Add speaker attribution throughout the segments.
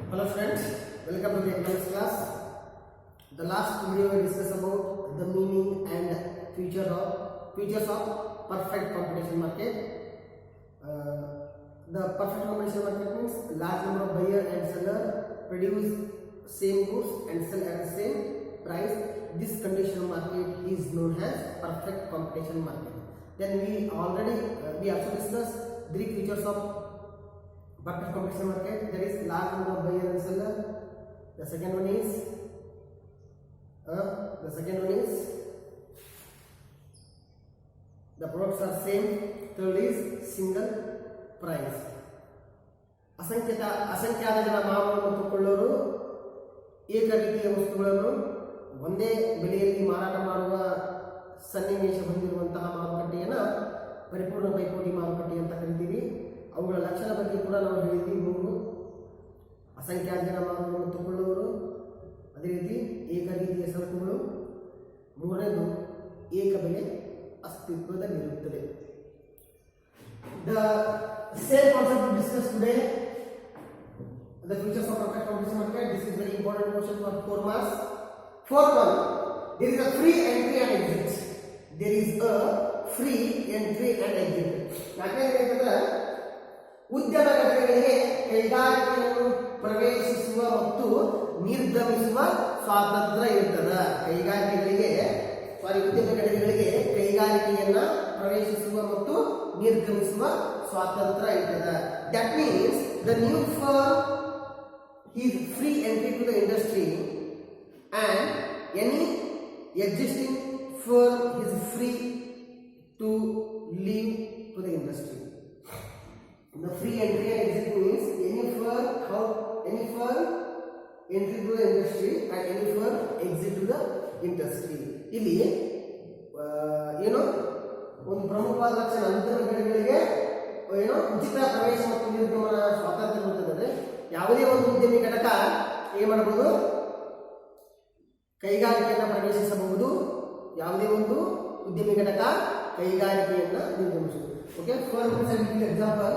Speaker 1: Hello friends, welcome to the economics class. The last video we discussed about the meaning and features of perfect competition market. The perfect competition market means large number of buyer and seller produce same goods and sell at the same price. This condition market is known as perfect competition market. Then we also discussed three features of perfect competition market, that is large number of buyer and seller. The second one is the products are same. Third is single price. ಅಸಂಖ್ಯಾತ ಜನ ಮಾರುವನ್ನು ಕೊಳ್ಳೋರು ಏಕ ರೀತಿಯ ವಸ್ತುಗಳನ್ನು ಒಂದೇ ಬೆಲೆಯಲ್ಲಿ ಮಾರಾಟ ಮಾಡುವ ಸನ್ನಿವೇಶ ಹೊಂದಿರುವಂತಹ ಮಾರುಕಟ್ಟೆಯನ್ನು ಪರಿಪೂರ್ಣ ಪೈಪೋಟಿ ಮಾರುಕಟ್ಟೆ ಅಂತ ಕರಿತೀವಿ. ಅವುಗಳ ಲಕ್ಷಣ ಬಗ್ಗೆ ಕೂಡ ನಾವು ಹೇಳಿದ್ವಿ. ಮೂರು: ಅಸಂಖ್ಯಾತ ಜನ ಮಾರುವನ್ನು ತಗೊಳ್ಳುವವರು, ಅದೇ ರೀತಿ ಏಕ ರೀತಿಯ ಸರಕುಗಳು, ಮೂರನೇದು ಏಕ ಬೆಲೆ ಅಸ್ತಿತ್ವದಲ್ಲಿರುತ್ತದೆ. The same concept we discussed today, the features of perfect competition market. This is very important question for 4 marks. Fourth one, there is a free entry and exit. There is a free entry and exit. ಯಾಕೆಂದ್ರೆ ಉದ್ಯಮ ಘಟಕಗಳಿಗೆ ಕೈಗಾರಿಕೆಯನ್ನು ಪ್ರವೇಶಿಸುವ ಮತ್ತು ನಿರ್ಗಮಿಸುವ ಸ್ವಾತಂತ್ರ್ಯ ಇರ್ತದೆ. ಉದ್ಯಮ ಘಟಕಗಳಿಗೆ ಕೈಗಾರಿಕೆಯನ್ನ ಪ್ರವೇಶಿಸುವ ಮತ್ತು ನಿರ್ಗಮಿಸುವ ಸ್ವಾತಂತ್ರ್ಯ ಇರ್ತದೆ. That means the new firm is free entry to the industry and any existing firm is free to leave to the industry. The free entry and exit means any firm entry to the industry and any firm exit to the industry. ಇಲ್ಲಿ ಒಂದು ಪ್ರಮುಖವಾದ ಲಕ್ಷಣ ಉದ್ಯಮ ಘಟಕಗಳಿಗೆ ಉಚಿತ ಪ್ರವೇಶ ಮತ್ತು ನಿರ್ಗಮನ ಸ್ವಾತಂತ್ರ್ಯ ಇರುತ್ತದೆ. ಯಾವುದೇ ಒಂದು ಉದ್ಯಮಿ ಘಟಕ ಏನು ಮಾಡಬಹುದು? ಕೈಗಾರಿಕೆಯನ್ನು ಪ್ರವೇಶಿಸಬಹುದು. ಯಾವುದೇ ಒಂದು ಉದ್ಯಮಿ ಘಟಕ ಕೈಗಾರಿಕೆಯನ್ನು ನಿರ್ಗಮಿಸಬಹುದು. Okay, for example,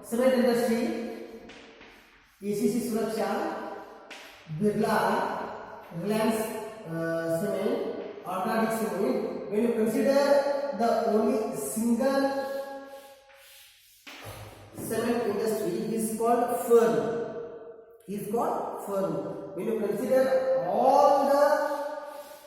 Speaker 1: cement industry, ACC Suraksha, Birla, Reliance cement, organic cement. When you consider the only single cement industry, is called firm. When you consider all the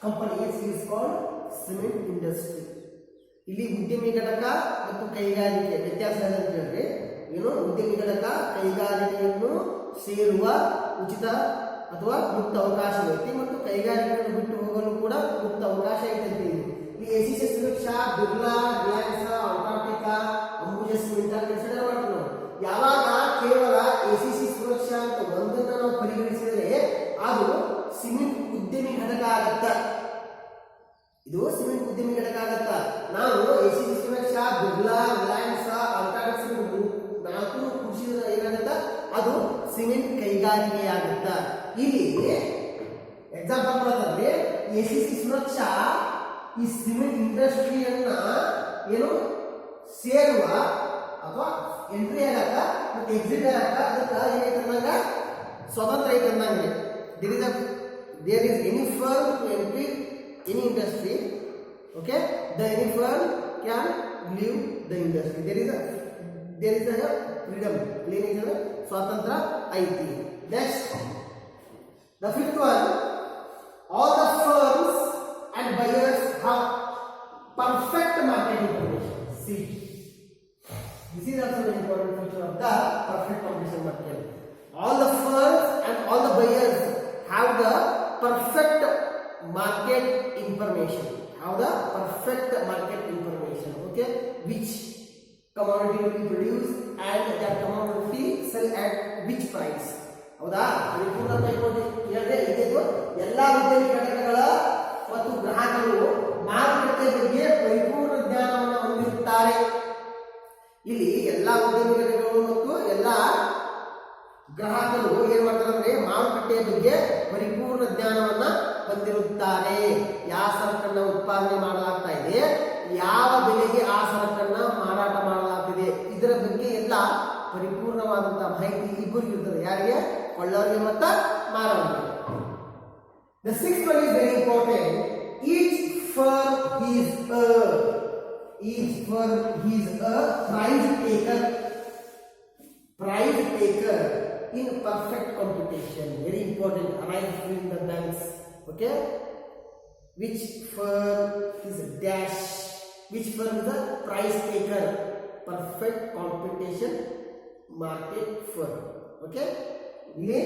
Speaker 1: companies, is called cement industry. ಇಲ್ಲಿ ಉದ್ಯಮಿ ಘಟಕ ಮತ್ತು ಕೈಗಾರಿಕೆ ವ್ಯತ್ಯಾಸ ಅಂತ ಹೇಳಿದ್ರೆ ಉದ್ಯಮಿ ಘಟಕ ಕೈಗಾರಿಕೆಯನ್ನು ಸೇರುವ ಉಚಿತ ಅಥವಾ ಮುಕ್ತ ಅವಕಾಶ ಐತಿ ಮತ್ತು ಕೈಗಾರಿಕೆಯನ್ನು ಬಿಟ್ಟು ಹೋಗಲು ಕೂಡ ಮುಕ್ತ ಅವಕಾಶ ಐತೆ. ಈ ACC Suraksha, Birla, Reliance, UltraTech, Ambuja cement ಅಂತ ಕನ್ಸಿಡರ್ ಮಾಡ್ತೀವಿ ನಾವು. ಯಾವಾಗ ಕೇವಲ ACC ಸುರಕ್ಷಾ ಅಂತ ಒಂದನ್ನ ನಾವು ಪರಿಗಣಿಸಿದರೆ ಅದು ಸಿಮೆಂಟ್ ಉದ್ಯಮಿ ಘಟಕ ಆಗತ್ತ. ಇದು ಸಿಮೆಂಟ್ ಉದ್ಯಮಿ ಘಟಕ ಆಗತ್ತ. ನಾವು ACC ಸುರಕ್ಷಾ, ಬಿರ್ಲಾ, ರಿಲಯನ್ಸ್, ಅಲ್ಟ್ರಾಟೆಕ್ ನಾಲ್ಕು ಕೃಷಿದ್ರೆ ಏನಾಗತ್ತ? ಅದು ಸಿಮೆಂಟ್ ಕೈಗಾರಿಕೆ ಆಗತ್ತ. ಇಲ್ಲಿ ಎಕ್ಸಾಂಪಲ್ ಕೊಡೋದಾದ್ರೆ ACC ಸುರಕ್ಷಾ ಈ ಸಿಮೆಂಟ್ ಇಂಡಸ್ಟ್ರಿಯನ್ನ ಸೇರುವ ಅಥವಾ ಎಂಟ್ರಿ ಆಗಕ್ಕ ಮತ್ತು ಎಕ್ಸಿಟ್ ಆಗಕ್ಕ ಅದಕ್ಕೆ ಏನೈತಂದಾಗ ಸ್ವತಂತ್ರ ಐತಂದಂಗೆ. There is any firm to entry any industry. Okay, any firm can leave the industry. there is a freedom, ಏನಿದೆ? ಸ್ವಾತಂತ್ರ್ಯ ಐತಿ. Next, the fifth one, all the firms and buyers have perfect market information. See, this is also an important feature of the perfect competition market. All the firms and all the buyers have the perfect market information. Okay, which commodity will be produced and that commodity sell at which price. ಹೌದಾ? ಪರಿಪೂರ್ಣ ಪೈಪೋಟಿ ಹೇಳಿದ್ರೆ ಇದು ಎಲ್ಲಾ ಉದ್ಯಮಿ ಘಟಕಗಳ ಮತ್ತು ಗ್ರಾಹಕರು ಮಾರುಕಟ್ಟೆ ಬಗ್ಗೆ ಪರಿಪೂರ್ಣ ಜ್ಞಾನವನ್ನು ಹೊಂದಿರುತ್ತಾರೆ. ಇಲ್ಲಿ ಎಲ್ಲಾ ಉದ್ಯಮಿ ಘಟಕಗಳು ಮತ್ತು ಎಲ್ಲಾ ಗ್ರಾಹಕರು ಏನ್ ಮಾಡ್ತಾರೆ ಅಂದ್ರೆ ಮಾರುಕಟ್ಟೆಯ ಬಗ್ಗೆ ಪರಿಪೂರ್ಣ ಜ್ಞಾನವನ್ನ ಹೊಂದಿರುತ್ತಾರೆ. ಯಾವ ಸರಕನ್ನ ಉತ್ಪಾದನೆ ಮಾಡಲಾಗ್ತಾ ಇದೆ, ಯಾವ ಬೆಲೆಗೆ ಆ ಸರಕನ್ನ ಮಾರಾಟ ಮಾಡಲಾಗ್ತಿದೆ, ಇದರ ಬಗ್ಗೆ ಎಲ್ಲ ಪರಿಪೂರ್ಣವಾದಂತಹ ಮಾಹಿತಿ ಇಬ್ಬರಿಗೆ ಇರ್ತದೆ. ಯಾರಿಗೆ? ಕೊಳ್ಳೋರಿಗೆ ಮತ್ತು ಮಾರೋರಿಗೆ. The sixth one is very important. Each firm is a price taker in perfect competition. Very important. Arise in the banks. Okay. Which firm is dash? Which firm is a price taker? Perfect competition market firm. Okay. ಇಲ್ಲಿ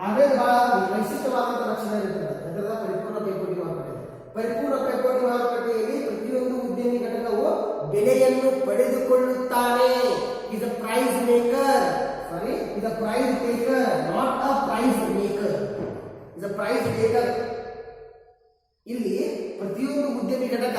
Speaker 1: ಆಮೇಲೆ ಬಹಳ ವೈಶಿಷ್ಟ್ಯವಾದಂತಹ ಲಕ್ಷಣ ಇರ್ತದೆ. ಅದರ ಪರಿಪೂರ್ಣ ಪೈಪೋಟಿ ಮಾರುಕಟ್ಟೆ. ಪರಿಪೂರ್ಣ ಪೈಪೋಟಿ ಮಾರುಕಟ್ಟೆಯಲ್ಲಿ ಪ್ರತಿಯೊಂದು ಉದ್ಯಮಿ ಘಟಕವು ಬೆಲೆಯನ್ನು ಪಡೆದುಕೊಳ್ಳುತ್ತಾನೆ. is a price maker. Sorry, is a price taker, not a price maker. is a price taker. ಇಲ್ಲಿ ಪ್ರತಿಯೊಂದು ಉದ್ಯಮಿ ಘಟಕ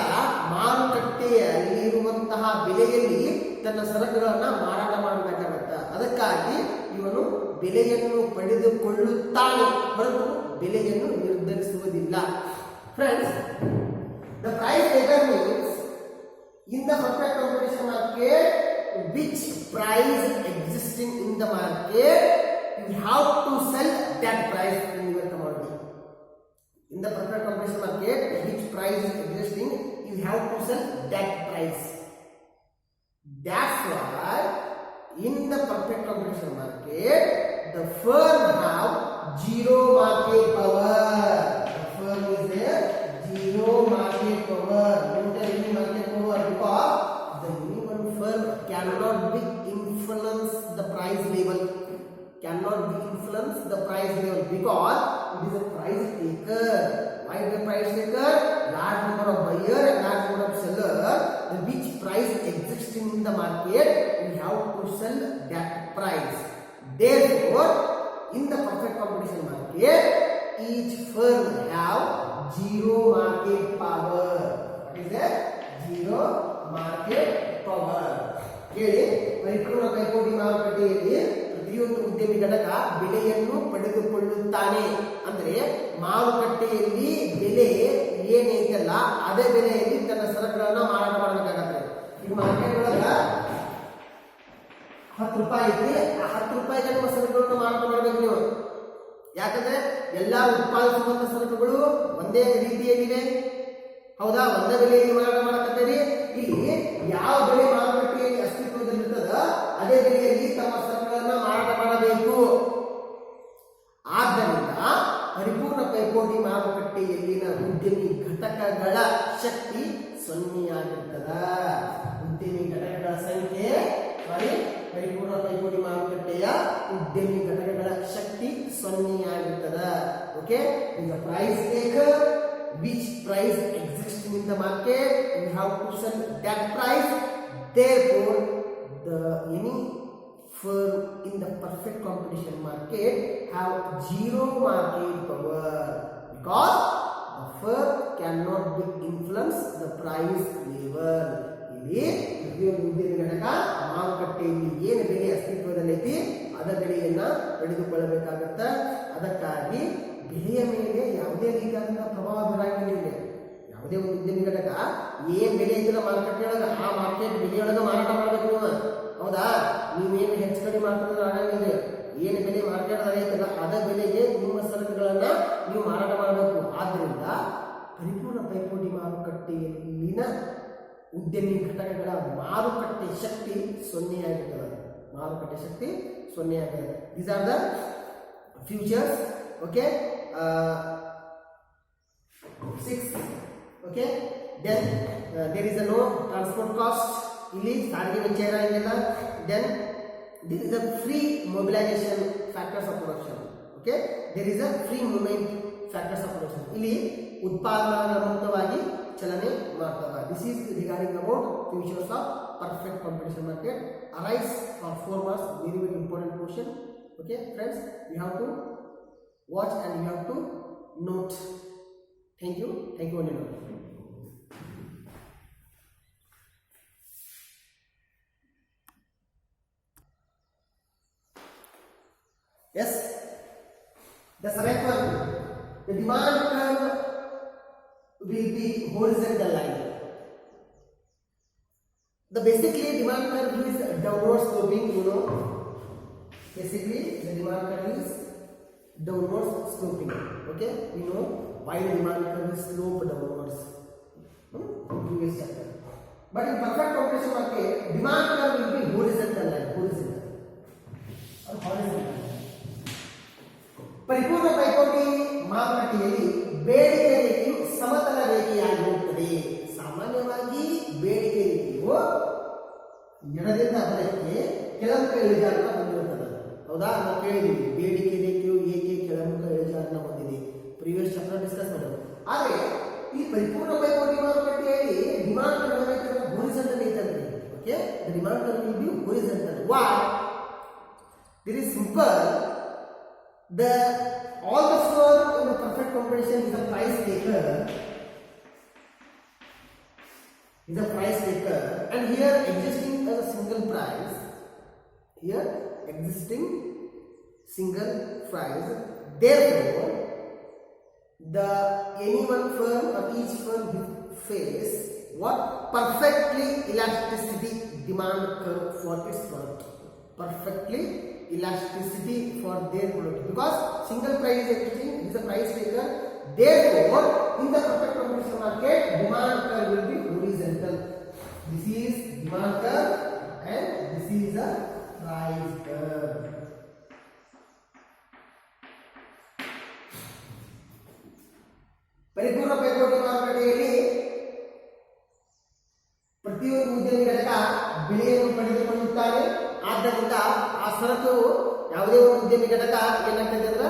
Speaker 1: ಮಾರುಕಟ್ಟೆಯಲ್ಲಿರುವಂತಹ ಬೆಲೆಯಲ್ಲಿ ತನ್ನ ಸರಕುಗಳನ್ನು ಮಾರಾಟ ಮಾಡಬೇಕಾಗತ್ತೆ. ಅದಕ್ಕಾಗಿ ಇವನು ಬೆಲೆಯನ್ನು ಪಡೆದುಕೊಳ್ಳುತ್ತಾನೆ ಹೊರತು ಬೆಲೆಯನ್ನು ನಿರ್ಧರಿಸುವುದಿಲ್ಲ. Friends, the price taker means in the perfect competition market which price existing in the market you have to sell that price in your commodity. In the perfect competition market, which price is existing, you have to sell that price. That's why in the perfect competition market, the firm have zero market power. The firm is there, zero market power. Don't tell me market power because the minimum firm cannot be influence the price level. Cannot be influence the price level because it is a price taker. Why the price taker? Large number of buyer and large number of seller. The which price existing in the market, we have to sell that price. Therefore, in the perfect competition market, each firm have zero market power. What is that? Zero market power. ಹೇಳಿ, ಪರಿಪೂರ್ಣ ಪೈಪೋಟಿ ಮಾರುಕಟ್ಟೆಯಲ್ಲಿ ಪ್ರತಿಯೊಂದು ಉದ್ಯಮಿ ಘಟಕ ಬೆಲೆಯನ್ನು ಪಡೆದುಕೊಳ್ಳುತ್ತಾನೆ. ಅಂದ್ರೆ ಮಾರುಕಟ್ಟೆಯಲ್ಲಿ ಬೆಲೆ ಏನೈತಲ್ಲ ಅದೇ ಬೆಲೆಯಲ್ಲಿ ತನ್ನ ಸರಕುಗಳನ್ನ ಮಾರಾಟ ಮಾಡಬೇಕಾಗತ್ತೆ. ಈಗ ಮಾರ್ಕೆಟ್ ಒಳಗ 10 ರೂಪಾಯಿ ಐತಿ, ಆ 10 ರೂಪಾಯಿಗೆ ನಿಮ್ಮ ಸರಕುಗಳನ್ನ ಮಾರಾಟ ಮಾಡಬೇಕು ನೀವು. ಯಾಕಂದ್ರೆ ಎಲ್ಲಾ ಉತ್ಪಾದಿಸುವಂತ ಸರಕುಗಳು ಒಂದೇ ರೀತಿಯಲ್ಲಿವೆ. ಹೌದಾ? ಒಂದೇ ಬೆಲೆಯಲ್ಲಿ ಮಾರಾಟ ಮಾಡಕತ್ತೀರಿ. ಇಲ್ಲಿ ಯಾವ ಬೆಲೆ ಮಾರುಕಟ್ಟೆಯಲ್ಲಿ ಅಸ್ತಿತ್ವದಲ್ಲಿರ್ತದ ಅದೇ ಬೆಲೆಯಲ್ಲಿ ತಮ್ಮ ಸರಕುಗಳನ್ನ ಮಾರಾಟ ಮಾಡಬೇಕು. ಆದ್ದರಿಂದ ಪರಿಪೂರ್ಣ ಪೈಪೋಟಿ ಮಾರುಕಟ್ಟೆಯಲ್ಲಿನ ಉದ್ಯಮಿ ಘಟಕಗಳ ಶಕ್ತಿ 0 ಆಗಿರ್ತದ. ಉದ್ಯಮಿ ಘಟಕಗಳ ಸಂಖ್ಯೆ ಪರಿಪೂರ್ಣ ಪೈಪೋಟಿ ಮಾರುಕಟ್ಟೆಯ ಉದ್ಯಮಿ ಘಟಕಗಳ ಶಕ್ತಿ 0 ಆಗಿರ್ತದ. ಓಕೆ, ಈಗ price taker, which price existing in the market, you have to sell that price. Therefore, any firm in the perfect competition market have zero market power because the firm cannot be influence the price level. ಇಲ್ಲಿ ಪ್ರತಿಯೊಂದು ಉದ್ಯಮಿ ಘಟಕ ಮಾರುಕಟ್ಟೆಯಲ್ಲಿ ಏನು ಬೆಲೆ ಅಸ್ತಿತ್ವದಲ್ಲೈತಿ ಅದ ಬೆಲೆಯನ್ನ ಪಡೆದುಕೊಳ್ಳಬೇಕಾಗತ್ತ. ಅದಕ್ಕಾಗಿ ಬೆಲೆಯ ಮೇಲೆ ಯಾವುದೇ ರೀತಿಯಾದಂತಹ ಪ್ರಭಾವ ಬೀರಂಗಿಲ್ಲ. ಯಾವುದೇ ಒಂದು ಉದ್ಯಮಿ ಘಟಕ ಏನ್ ಬೆಲೆ ಐತಿಲ್ಲ ಮಾರುಕಟ್ಟೆಯೊಳಗ ಆ ಮಾರ್ಕೆಟ್ ಬೆಲೆಯೊಳಗ ಮಾರಾಟ ಮಾಡಬೇಕು ನೀವು. ಹೌದಾ? ನೀವೇನು ಹೆಚ್ಚು ಕಡಿಮೆ ಮಾಡ್ತಿದ್ರೆ ಆಗಂಗಿಲ್ಲ. ಏನು ಬೆಲೆ ಮಾರ್ಕೆಟ್ ಐತಲ್ಲ ಅದ ಬೆಲೆಗೆ ನಿಮ್ಮ ಸರಕುಗಳನ್ನ ನೀವು ಮಾರಾಟ ಮಾಡಬೇಕು. ಆದ್ರಿಂದ ಪರಿಪೂರ್ಣ ಪೈಪೋಟಿ ಮಾರುಕಟ್ಟೆಯಲ್ಲಿನ ಉದ್ಯಮಿ ಘಟಕಗಳ ಮಾರುಕಟ್ಟೆ ಶಕ್ತಿ 0 ಆಗಿರ್ತದೆ. ಮಾರುಕಟ್ಟೆ ಶಕ್ತಿ 0 ಆಗಿರ್ತದೆ. These are the futures. Okay, 6. Okay, then there is a no transport cost. ಇಲ್ಲಿ ಸಾರಿಗೆ ವೆಚ್ಚ ಇರಂಗಿಲ್ಲ. Then there is a free mobilization factors of production. Okay, there is a free movement factors of production. ಇಲ್ಲಿ ಉತ್ಪಾದನಾ ಮುಕ್ತವಾಗಿ ಚಲನೆ ಮಾಡ್ತವೆ. This is regarding about futures of perfect competition market. Arise for 4 marks, very very important question. Okay, friends, we have to watch and you have to note. Thank you only. Yes, the seventh one, the demand curve will be horizontal line. The basically demand curve is downward sloping, you know. Basically, the demand curve is downward sloping. Okay, we know why the demand curve is slope downwards. Previous chapter. But in perfect competition market, demand curve will be horizontal line, horizontal. Or horizontal. ಪರಿಪೂರ್ಣ ಪೈಪೋಟಿ ಮಾರುಕಟ್ಟೆಯಲ್ಲಿ ಬೇಡಿಕೆ ರೇಖೆಯು ಸಮತಲ ರೇಖೆಯಾಗಿರುತ್ತದೆ. ಸಾಮಾನ್ಯವಾಗಿ ಬೇಡಿಕೆ ರೇಖೆಯು ಎಡದಿಂದ ಬಲಕ್ಕೆ ಕೆಳಮುಖ ಇಳಿಜಾರನ್ನು ಹೊಂದಿರುತ್ತದೆ. ಹೌದಾ? ನಾವು ಕೇಳಿದ್ದೀವಿ ಬೇಡಿಕೆ ರೇಖೆಯು ಏಕೆ ಕೆಳಮುಖ ಇಳಿಜಾರನ್ನು ಹೊಂದಿದೆ, ಪ್ರೀವಿಯಸ್ ಚಾಪ್ಟರ್ ಡಿಸ್ಕಸ್ ಮಾಡಿದ್ರು. ಆದರೆ ಈ ಪರಿಪೂರ್ಣ ಪೈಪೋಟಿ ಮಾರುಕಟ್ಟೆಯಲ್ಲಿ ಡಿಮಾಂಡ್ ಕರ್ವ್ ಹೋರಿಜಾಂಟಲ್ ಐತಂದ್ರೆ, okay, the demand curve will be horizontal. Why? This is simple. All the firm in the perfect competition is a price taker. Is a price taker, and here existing as a single price. Here existing single price. Therefore, any one firm or each firm face what perfectly elasticity demand curve for its product. Perfectly elasticity for their product, because single price is existing, is a price taker. Therefore, in the perfect competition market, demand curve will be horizontal. This is demand curve and this is the price curve. ಪರಿಪೂರ್ಣ ಪೈಪೋಟಿ ಮಾರುಕಟ್ಟೆಯಲ್ಲಿ ಪ್ರತಿಯೊಂದು ಉದ್ಯಮಿ ಘಟಕ ಬೆಲೆಯನ್ನು ಪಡೆದುಕೊಳ್ಳುತ್ತಾನೆ. ಆದ್ದರಿಂದ ಆ ಸರಕು ಯಾವುದೇ ಒಂದು ಉದ್ಯಮಿ ಘಟಕ ಏನಾಗ್ತದೆ ಅಂದ್ರೆ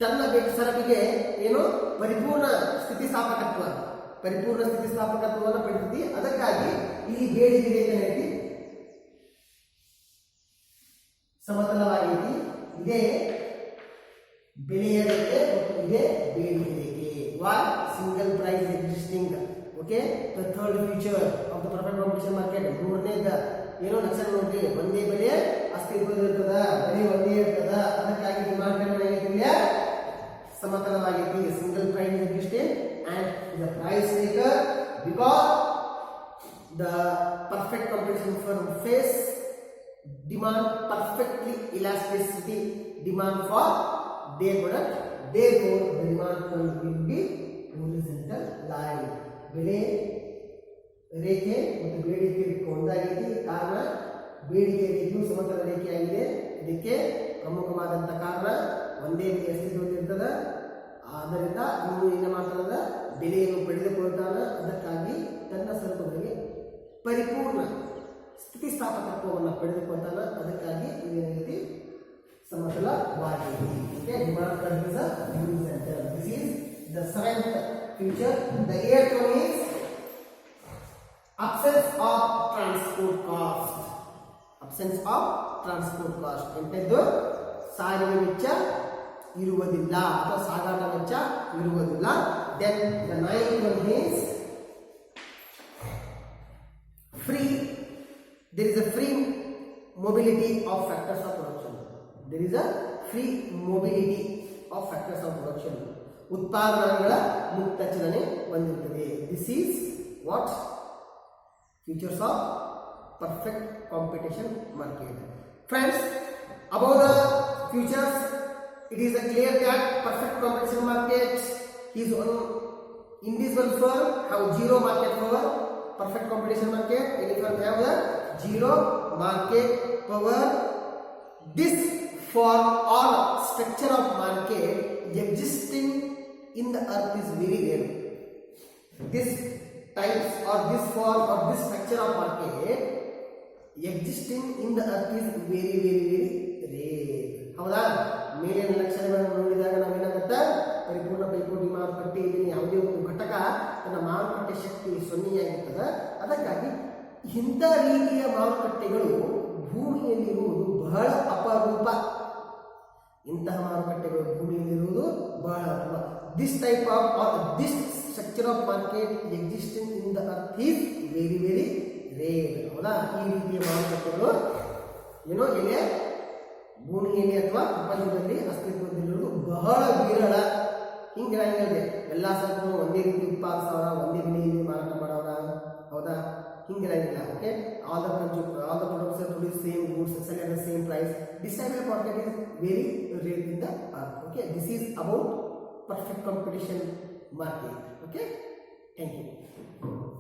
Speaker 1: ತನ್ನ ಸರಕಿಗೆ ಏನು ಪರಿಪೂರ್ಣ ಸ್ಥಿತಿಸ್ಥಾಪಕತ್ವವನ್ನು ಪಡೆಯುತ್ತಿ. ಅದಕ್ಕಾಗಿ ಇಲ್ಲಿ ಬೇಡಿಕೆ ರೇಖೆ ಐತಿ, ಸಮತಲವಾಗೈತಿ. ಇದೇ ಬೆಲೆಯ ರೇಖೆ ಮತ್ತು ಇದೇ ಬೇಡಿಕೆ ರೇಖೆ. Why? Single price existing. Okay, the third feature of the perfect competition market. ಮೂರನೇದ ಏನೋ ಲಕ್ಷಣ ನೋಡ್ರಿ, ಒಂದೇ ಬೆಲೆ ಅಸ್ತಿತ್ವದಲ್ಲಿರ್ತದ, ಬೆಲೆ ಒಂದೇ ಇರ್ತದ. ಅದಕ್ಕಾಗಿ ಡಿಮಾಂಡ್ ಕರ್ವ್ ಏನಾಗೈತಿ, ಸಮತಲವಾಗೈತಿ. Single price existing and the price taker, because the perfect competition firm face demand perfectly elasticity demand for their product. Therefore, the demand curve will be horizontal line. ಬೆಲೆ ರೇಖೆ ಮತ್ತು ಬೇಡಿಕೆ ರೇಖೆ ಒಂದಾಗಿದೆ. ಕಾರಣ ಬೇಡಿಕೆ ರೇಖೆಯು ಸಮತಲ ರೇಖೆಯಾಗಿದೆ. ಇದಕ್ಕೆ ಪ್ರಮುಖವಾದಂಥ ಕಾರಣ ಒಂದೇ ಬೆಲೆ ಅಸ್ತಿತ್ವದಲ್ಲಿರ್ತದೆ. ಆದ್ದರಿಂದ ಇನ್ನು ಏನು ಮಾಡ್ತಾನಂದ್ರೆ ಬೆಲೆಯನ್ನು ಪಡೆದುಕೊಳ್ತಾನೆ. ಅದಕ್ಕಾಗಿ ತನ್ನ ಸರಕುಗಳಿಗೆ ಪರಿಪೂರ್ಣ ಸ್ಥಿತಿಸ್ಥಾಪಕತ್ವವನ್ನು ಪಡೆದುಕೊಳ್ತಾನೆ. ಅದಕ್ಕಾಗಿ ಇದೇನಾಗಿದೆ, ಸಮತಲವಾಗಿದೆ. Okay, demand curve is horizontal. This is the seventh feature. The eighth one is absence of transport cost. Absence of transport cost. ಎಂತದ್ದು? ಸಾರಿಗೆ ವೆಚ್ಚ ಇರುವುದಿಲ್ಲ ಅಥವಾ ಸಾಗಾಟ ವೆಚ್ಚ ಇರುವುದಿಲ್ಲ. Then the ninth one is free. There is a free mobility of factors of production. There is a free mobility of factors of production. ಉತ್ಪಾದನೆಗಳ ಮುಕ್ತ ಚಲನೆ ಹೊಂದಿರುತ್ತದೆ. This is what features of perfect competition market. Friends, about the features, it is clear that perfect competition market is one indivisible firm have zero market power. Perfect competition market, any firm have the zero market power. This form or structure of market existing in the earth is very rare. This types or this form or this structure of market existing in the earth is very rare. ಹೌದಾ? ಮೇಲಿನ ಲಕ್ಷಣಗಳನ್ನು ನೋಡಿದಾಗ ನಾವೇನಾಗುತ್ತೆ, ಪರಿಪೂರ್ಣ ಪೈಪೋಟಿ ಮಾರುಕಟ್ಟೆಯಲ್ಲಿ ಯಾವುದೇ ಒಂದು ಘಟಕ ತನ್ನ ಮಾರುಕಟ್ಟೆ ಶಕ್ತಿ ಸೊನ್ನೆಯಾಗಿರ್ತದೆ. ಅದಕ್ಕಾಗಿ ಇಂಥ ರೀತಿಯ ಮಾರುಕಟ್ಟೆಗಳು ಭೂಮಿಯಲ್ಲಿರುವುದು ಬಹಳ ಅಪರೂಪ. ಇಂತಹ ಮಾರುಕಟ್ಟೆಗಳು ಭೂಮಿಯಲ್ಲಿರುವುದು ಬಹಳ ಅಪರೂಪ. This type of or this structure of market existing in the earth is very rare. ಹೌದಾ? ಈ ರೀತಿಯ ಮಾರುಕಟ್ಟೆಗಳು ಏನೋ ಎಲೆ ಭೂಮಿಯಲ್ಲಿ ಅಥವಾ ಪ್ರಪಂಚದಲ್ಲಿ ಅಸ್ತಿತ್ವದಲ್ಲಿರುವುದು ಬಹಳ ವಿರಳ. ಹಿಂಗಿರಂಗಿದೆ ಎಲ್ಲ ಸರಕು ಒಂದೇ ರೀತಿ ಉತ್ಪಾದಿಸೋರ, ಒಂದೇ ಬೆಲೆಯಲ್ಲಿ ಮಾರಾಟ ಮಾಡೋರ. ಹೌದಾ? ಹಿಂಗಿರಂಗಿಲ್ಲ. Okay, all the products are produced same goods sell at the same price. This type of market is very rare in the earth. Okay, this is about perfect competition market. Okay, thank you.